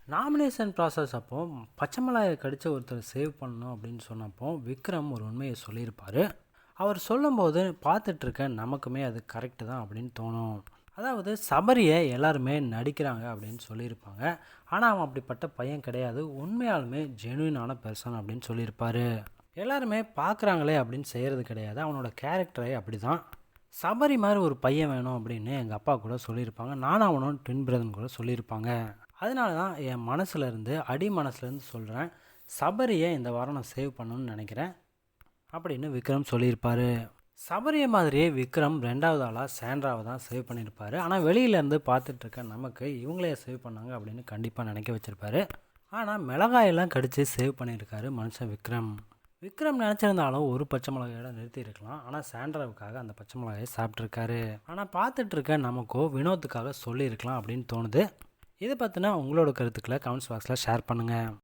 Nomination process அப்போ பச்சை மிளகாயை கடித்த ஒருத்தர் சேவ் பண்ணணும் அப்படின்னு சொன்னப்போ விக்ரம் ஒரு உண்மையை சொல்லியிருப்பார். அவர் சொல்லும்போது பார்த்துட்ருக்க நமக்குமே அது கரெக்டு தான் அப்படின்னு தோணும். அதாவது சபரியை எல்லாருமே நடிக்கிறாங்க அப்படின்னு சொல்லியிருப்பாங்க. ஆனால் அவன் அப்படிப்பட்ட பையன் கிடையாது, உண்மையாலுமே ஜெனுவினான பர்சன் அப்படின்னு சொல்லியிருப்பார். எல்லாருமே பார்க்குறாங்களே அப்படின்னு செய்கிறது கிடையாது, அவனோட கேரக்டரே அப்படி தான். சபரி மாதிரி ஒரு பையன் வேணும் அப்படின்னு எங்கள் அப்பா கூட சொல்லியிருப்பாங்க. நானும் அவனும் ட்வின் பிரதர்னு கூட சொல்லியிருப்பாங்க. அதனால தான் என் மனசுலேருந்து அடி மனசுலேருந்து சொல்கிறேன், சபரியை இந்த வாரம் நான் சேவ் பண்ணணும்னு நினைக்கிறேன் அப்படின்னு விக்ரம் சொல்லியிருப்பார். சபரியை மாதிரியே விக்ரம் ரெண்டாவது ஆளாக சாண்ட்ராவை தான் சேவ் பண்ணியிருப்பார். ஆனால் வெளியிலேருந்து பார்த்துட்ருக்க நமக்கு இவங்களே சேவ் பண்ணாங்க அப்படின்னு கண்டிப்பாக நினைக்க வச்சுருப்பாரு. ஆனால் மிளகாயெல்லாம் கடித்து சேவ் பண்ணியிருக்காரு மனுஷன் விக்ரம். விக்ரம் நினச்சிருந்தாலும் ஒரு பச்சை மிளகாயோட நிறுத்தியிருக்கலாம். ஆனால் சாண்ட்ராவுக்காக அந்த பச்சை மிளகாயை சாப்பிட்ருக்காரு. ஆனால் பார்த்துட்ருக்க நமக்கோ வினோத்துக்காக சொல்லியிருக்கலாம் அப்படின்னு தோணுது. இதை பற்றின உங்களோட கருத்துக்களை கமெண்ட்ஸ் பாக்ஸில் ஷேர் பண்ணுங்கள்.